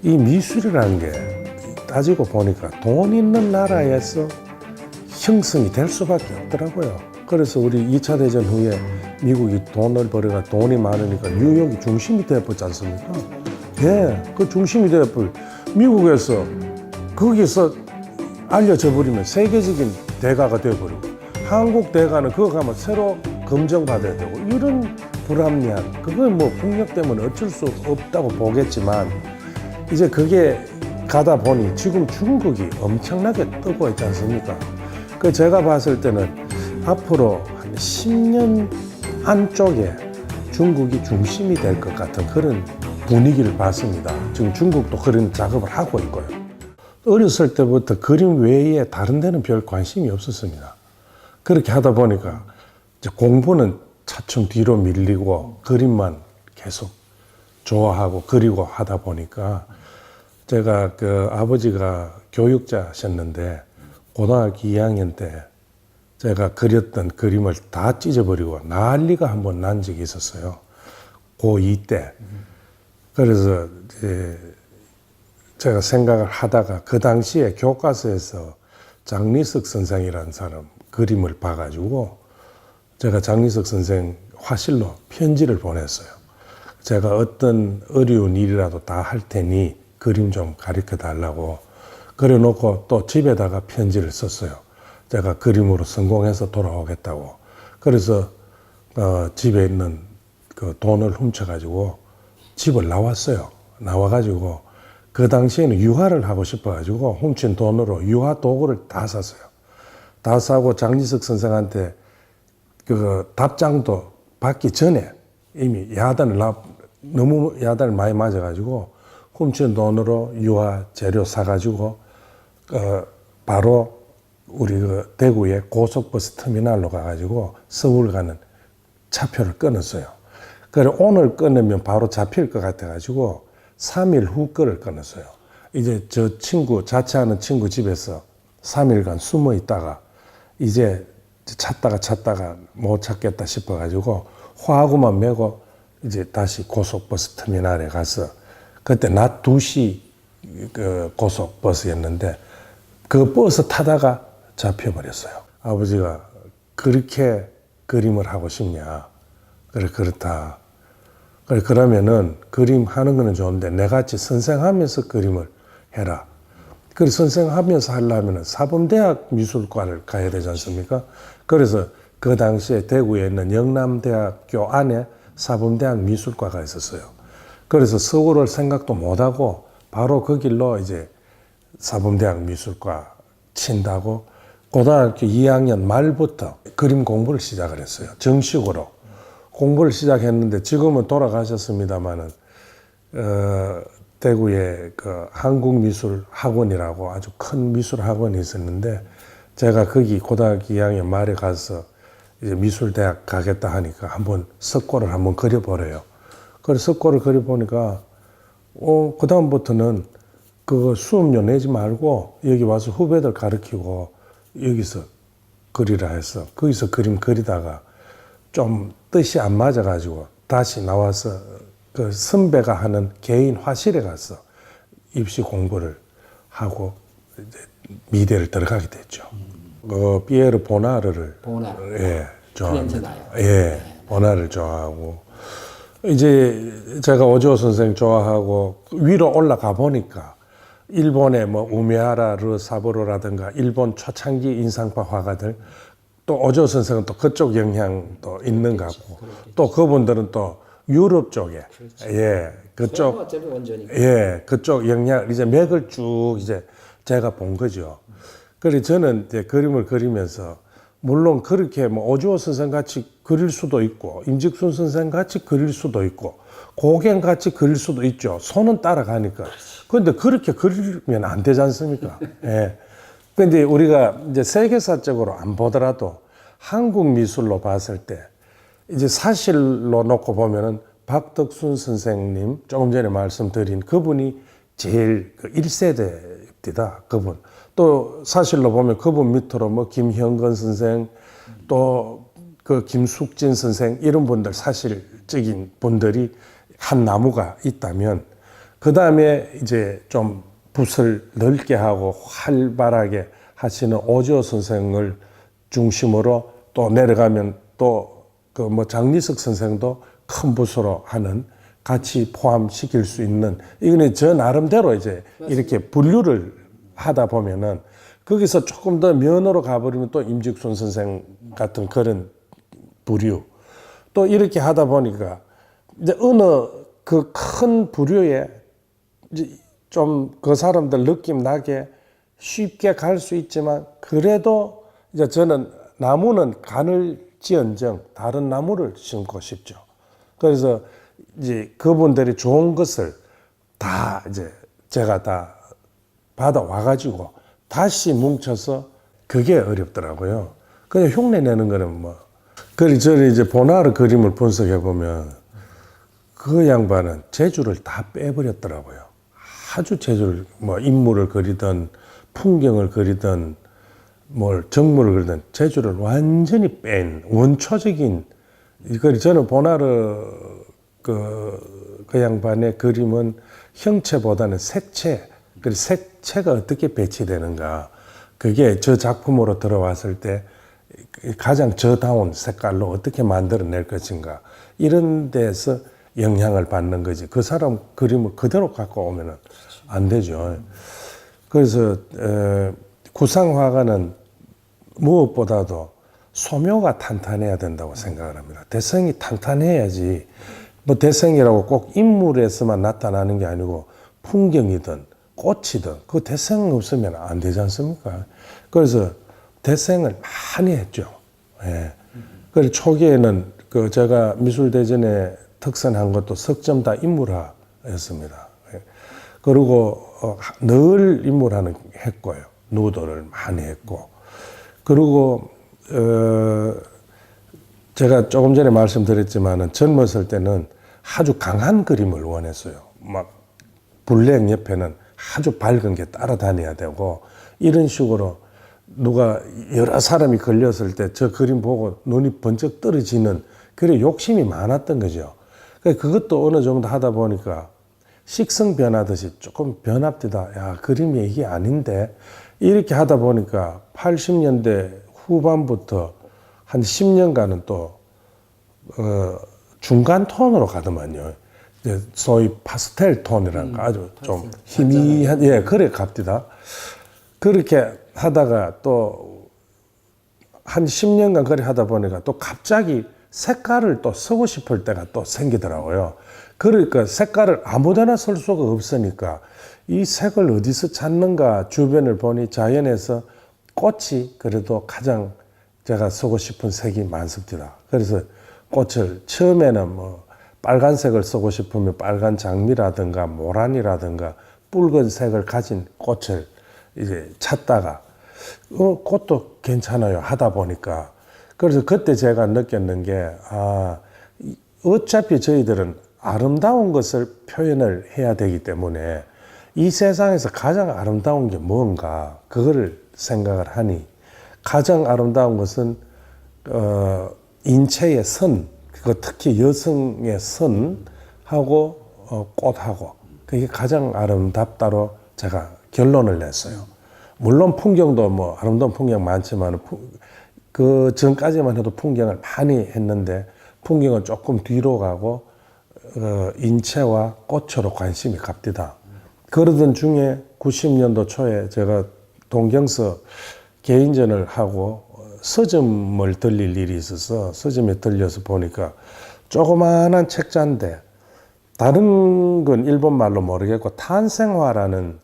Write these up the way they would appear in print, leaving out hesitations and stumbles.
이 미술이라는 게 따지고 보니까 돈 있는 나라에서 형성이 될 수밖에 없더라고요. 그래서 우리 2차 대전 후에 미국이 돈을 벌어가 돈이 많으니까 뉴욕이 중심이 되어버렸지 않습니까? 예, 그 중심이 되어버려. 미국에서 거기서 알려져 버리면 세계적인 대가가 되어버리고, 한국 대가는 그거 가면 새로 검증받아야 되고, 이런 불합리한, 그건 뭐 폭력 때문에 어쩔 수 없다고 보겠지만, 이제 그게 가다 보니 지금 중국이 엄청나게 뜨고 있지 않습니까? 그 제가 봤을 때는 앞으로 한 10년 안쪽에 중국이 중심이 될 것 같은 그런 분위기를 봤습니다. 지금 중국도 그런 작업을 하고 있고요. 어렸을 때부터 그림 외에 다른 데는 별 관심이 없었습니다. 그렇게 하다 보니까 이제 공부는 차츰 뒤로 밀리고 그림만 계속 좋아하고 그리고 하다 보니까, 제가 그 아버지가 교육자셨는데 고등학교 2학년 때 제가 그렸던 그림을 다 찢어버리고 난리가 한번 난 적이 있었어요. 고2 때. 그래서 이제 제가 생각을 하다가 그 당시에 교과서에서 장리석 선생이라는 사람 그림을 봐가지고 제가 장리석 선생 화실로 편지를 보냈어요. 제가 어떤 어려운 일이라도 다 할 테니 그림 좀 가르쳐 달라고 그래 놓고 또 집에다가 편지를 썼어요. 제가 그림으로 성공해서 돌아오겠다고. 그래서 집에 있는 그 돈을 훔쳐가지고 집을 나왔어요. 나와가지고 그 당시에는 유화를 하고 싶어가지고 훔친 돈으로 유화 도구를 다 샀어요. 다 사고 장리석 선생한테 그 답장도 받기 전에 이미 너무 야단을 많이 맞아가지고 훔친 돈으로 유화 재료 사가지고 바로 우리 그 대구의 고속버스 터미널로 가가지고 서울 가는 차표를 끊었어요. 그래 오늘 끊으면 바로 잡힐 것 같아가지고 3일 후 거를 끊었어요. 이제 저 친구 자취하는 친구 집에서 3일간 숨어 있다가 이제 찾다가 못 찾겠다 싶어가지고 화구만 메고 이제 다시 고속버스 터미널에 가서, 그때 낮 2시 그 고속버스였는데 그 버스 타다가 잡혀버렸어요. 아버지가 그렇게 그림을 하고 싶냐? 그래, 그렇다. 그래, 그러면은 그림 하는 거는 좋은데 내같이 선생하면서 그림을 해라. 그래, 선생하면서 하려면은 사범대학 미술과를 가야 되지 않습니까? 그래서 그 당시에 대구에 있는 영남대학교 안에 사범대학 미술과가 있었어요. 그래서 서울을 생각도 못하고 바로 그 길로 이제 사범대학 미술과 친다고 고등학교 2학년 말부터 그림 공부를 시작을 했어요. 정식으로 공부를 시작했는데 지금은 돌아가셨습니다만은 대구에 그 한국미술학원이라고 아주 큰 미술학원이 있었는데, 제가 거기 고등학교 2학년 말에 가서 이제 미술대학 가겠다 하니까 한번 석고를 한번 그려보래요. 그래서 석고를 그려보니까 그다음부터는 그 수업료 내지 말고 여기 와서 후배들 가르치고 여기서 그리라 해서 거기서 그림 그리다가 좀 뜻이 안 맞아가지고 다시 나와서 그 선배가 하는 개인 화실에 가서 입시 공부를 하고 이제 미대를 들어가게 됐죠. 피에르 보나르를 예, 좋아합니다. 예, 보나를 좋아하고 이제 제가 오즈오 선생 좋아하고 위로 올라가 보니까 일본의 뭐 우메하라 사부로라든가 일본 초창기 인상파 화가들, 또 오즈오 선생은 또 그쪽 영향도 있는 것 같고, 또 그분들은 또 유럽 쪽에 예, 그쪽 예, 그쪽 영향 이제 맥을 쭉 이제 제가 본 거죠. 그래서 저는 이제 그림을 그리면서 물론 그렇게 뭐 오즈오 선생 같이 그릴 수도 있고 임직순 선생 같이 그릴 수도 있고 고갱 같이 그릴 수도 있죠. 손은 따라가니까. 그런데 그렇게 그리면 안 되지 않습니까? 예. 근데 우리가 이제 세계사적으로 안 보더라도 한국 미술로 봤을 때 이제 사실로 놓고 보면은 박덕순 선생님 조금 전에 말씀드린 그분이 제일 그 1세대입니다. 그분. 또 사실로 보면 그분 밑으로 뭐 김형건 선생, 또 그 김숙진 선생, 이런 분들 사실적인 분들이 한 나무가 있다면, 그 다음에 이제 좀 붓을 넓게 하고 활발하게 하시는 오지호 선생을 중심으로 또 내려가면 또 그 뭐 장리석 선생도 큰 붓으로 하는 같이 포함시킬 수 있는 이거는 저 나름대로 이제 이렇게 분류를 하다 보면은 거기서 조금 더 면으로 가버리면 또 임직순 선생 같은 그런 부류 또 이렇게 하다 보니까 이제 어느 그 큰 부류에 좀 그 사람들 느낌 나게 쉽게 갈 수 있지만 그래도 이제 저는 나무는 가늘지언정 다른 나무를 심고 싶죠. 그래서 이제 그분들이 좋은 것을 다 이제 제가 다 받아와 가지고 다시 뭉쳐서 그게 어렵더라고요. 그냥 흉내 내는 거는 뭐. 그래서 저는 이제 보나르 그림을 분석해 보면 그 양반은 재주를 다 빼버렸더라고요. 아주 재주를 뭐 인물을 그리든 풍경을 그리든 뭘 정물을 그리든 재주를 완전히 뺀 원초적인 이걸 저는 보나르 그 양반의 그림은 형체보다는 색채, 그리고 색채가 어떻게 배치되는가 그게 저 작품으로 들어왔을 때 가장 저다운 색깔로 어떻게 만들어낼 것인가 이런 데서 영향을 받는 거지 그 사람 그림을 그대로 갖고 오면은 안 되죠. 그래서 구상화가는 무엇보다도 소묘가 탄탄해야 된다고 생각을 합니다. 대성이 탄탄해야지 뭐 대성이라고 꼭 인물에서만 나타나는 게 아니고 풍경이든 꽃이든 그 대성 없으면 안 되지 않습니까? 그래서 대생을 많이 했죠. 예. 그래서 초기에는 그 제가 미술대전에 특선한 것도 석점 다 인물화였습니다. 예. 그리고 늘 인물화는 했고요. 누도를 많이 했고. 그리고 제가 조금 전에 말씀드렸지만은 젊었을 때는 아주 강한 그림을 원했어요. 막 블랙 옆에는 아주 밝은 게 따라다녀야 되고 이런 식으로 누가 여러 사람이 걸렸을 때 저 그림 보고 눈이 번쩍 떨어지는 그런 욕심이 많았던 거죠. 그것도 어느 정도 하다 보니까 식성 변하듯이 조금 변합디다. 야, 그림이 이게 아닌데 이렇게 하다 보니까 80년대 후반부터 한 10년간은 또 중간 톤으로 가더만요. 소위 파스텔 톤이라는 거 아주 좀 희미한 그래 갑디다. 그렇게 하다가 또 한 10년간 그래 하다 보니까 또 갑자기 색깔을 또 쓰고 싶을 때가 또 생기더라고요. 그러니까 색깔을 아무데나 쓸 수가 없으니까 이 색을 어디서 찾는가 주변을 보니 자연에서 꽃이 그래도 가장 제가 쓰고 싶은 색이 많습니다. 그래서 꽃을 처음에는 뭐 빨간색을 쓰고 싶으면 빨간 장미라든가 모란이라든가 붉은색을 가진 꽃을 이제 찾다가 꽃도 괜찮아요 하다 보니까 그래서 그때 제가 느꼈는 게 어차피 저희들은 아름다운 것을 표현을 해야 되기 때문에 이 세상에서 가장 아름다운 게 뭔가 그거를 생각을 하니 가장 아름다운 것은 인체의 선, 그거 특히 여성의 선하고 꽃하고 그게 가장 아름답다로 제가 결론을 냈어요. 물론 풍경도 뭐 아름다운 풍경 많지만 그 전까지만 해도 풍경을 많이 했는데 풍경은 조금 뒤로 가고 인체와 꽃으로 관심이 갑디다. 그러던 중에 90년도 초에 제가 동경서 개인전을 하고 서점을 들릴 일이 있어서 서점에 들려서 보니까 조그마한 책자인데 다른 건 일본말로 모르겠고 탄생화라는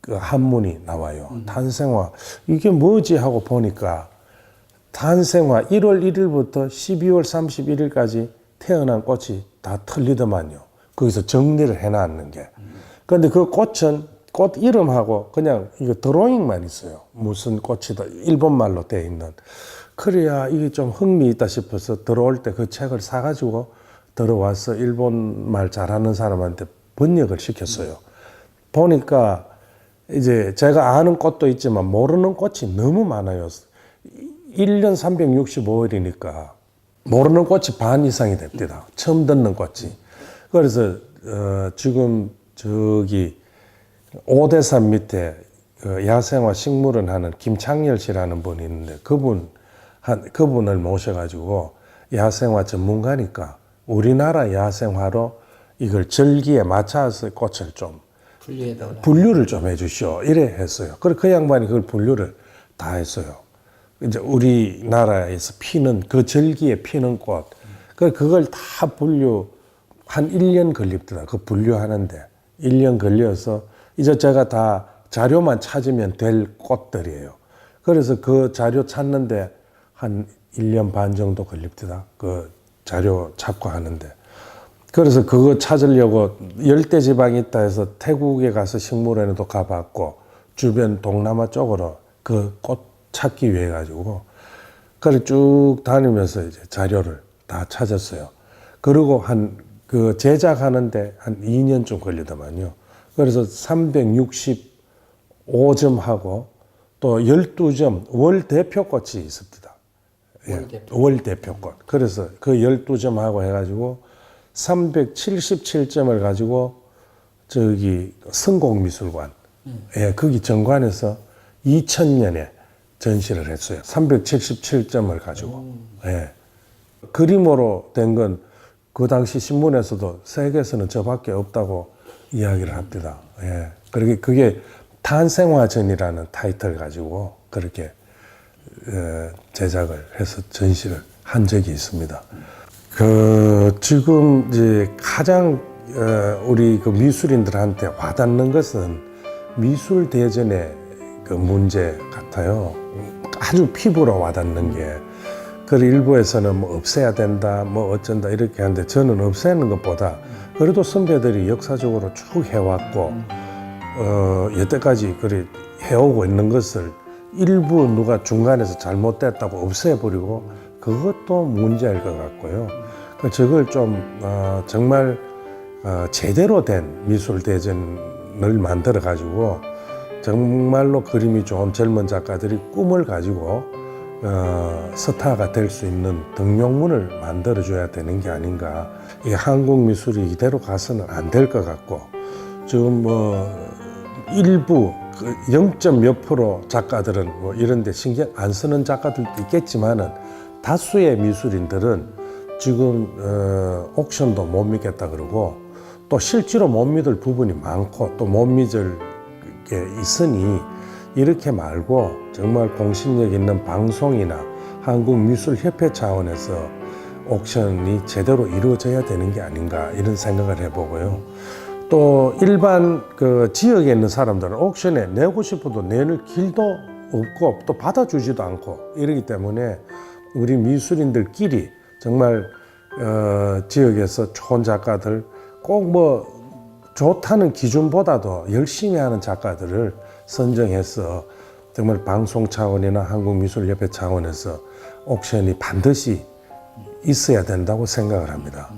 그 한문이 나와요. 탄생화. 이게 뭐지 하고 보니까 탄생화 1월 1일부터 12월 31일까지 태어난 꽃이 다 틀리더만요. 거기서 정리를 해놨는 게. 그런데 그 꽃은 꽃 이름하고 그냥 이거 드로잉만 있어요. 무슨 꽃이다. 일본말로 돼 있는. 그래야 이게 좀 흥미있다 싶어서 들어올 때 그 책을 사가지고 들어와서 일본말 잘하는 사람한테 번역을 시켰어요. 보니까 이제 제가 아는 꽃도 있지만 모르는 꽃이 너무 많아요. 1년 365일이니까 모르는 꽃이 반 이상이 됩니다. 처음 듣는 꽃이. 그래서 지금 저기 오대산 밑에 그 야생화 식물원 하는 김창열 씨라는 분이 있는데 그분을 모셔가지고 야생화 전문가니까 우리나라 야생화로 이걸 절기에 맞춰서 꽃을 좀 분류를 좀 해주시오. 이래 했어요. 그리고 그 양반이 그걸 분류를 다 했어요. 이제 우리나라에서 피는 그 절기에 피는 꽃, 그걸 다 분류 한 1년 걸립니다. 그 분류하는데 1년 걸려서 이제 제가 다 자료만 찾으면 될 꽃들이에요. 그래서 그 자료 찾는데 한 1년 반 정도 걸립니다. 그 자료 찾고 하는데. 그래서 그거 찾으려고 열대지방이 있다 해서 태국에 가서 식물원에도 가봤고 주변 동남아 쪽으로 그 꽃 찾기 위해 가지고 그래 쭉 다니면서 이제 자료를 다 찾았어요. 그리고 그 제작하는데 한 2년쯤 걸리더만요. 그래서 365점 하고 또 12점 월 대표꽃이 있습니다. 월 대표꽃. 그래서 그 12점 하고 해가지고 377점을 가지고 저기 성공미술관, 거기 정관에서 2000년에 전시를 했어요. 377점을 가지고. 그림으로 된 건 그 당시 신문에서도 세계에서는 저밖에 없다고 이야기를 합니다. 그리고 그게 탄생화전이라는 타이틀 가지고 그렇게 제작을 해서 전시를 한 적이 있습니다. 지금 이제 가장 우리 그 미술인들한테 와닿는 것은 미술 대전의 그 문제 같아요. 아주 피부로 와닿는 게. 그리고 일부에서는 뭐 없애야 된다, 뭐 어쩐다 이렇게 하는데 저는 없애는 것보다 그래도 선배들이 역사적으로 쭉 해왔고 여태까지 그래 해오고 있는 것을 일부 누가 중간에서 잘못됐다고 없애버리고 그것도 문제일 것 같고요. 저걸 좀 정말 제대로 된 미술 대전을 만들어 가지고 정말로 그림이 좋은 젊은 작가들이 꿈을 가지고 스타가 될 수 있는 등용문을 만들어줘야 되는 게 아닌가. 이 한국 미술이 이대로 가서는 안 될 것 같고 지금 뭐 일부 0.몇 프로 작가들은 뭐 이런데 신경 안 쓰는 작가들도 있겠지만은 다수의 미술인들은 지금 옥션도 못 믿겠다 그러고 또 실제로 못 믿을 부분이 많고 또 못 믿을 게 있으니 이렇게 말고 정말 공신력 있는 방송이나 한국미술협회 차원에서 옥션이 제대로 이루어져야 되는 게 아닌가 이런 생각을 해보고요. 또 일반 그 지역에 있는 사람들은 옥션에 내고 싶어도 내는 길도 없고 또 받아주지도 않고 이러기 때문에 우리 미술인들끼리 정말 지역에서 좋은 작가들 꼭 뭐 좋다는 기준보다도 열심히 하는 작가들을 선정해서 정말 방송 차원이나 한국미술협회 차원에서 옥션이 반드시 있어야 된다고 생각을 합니다.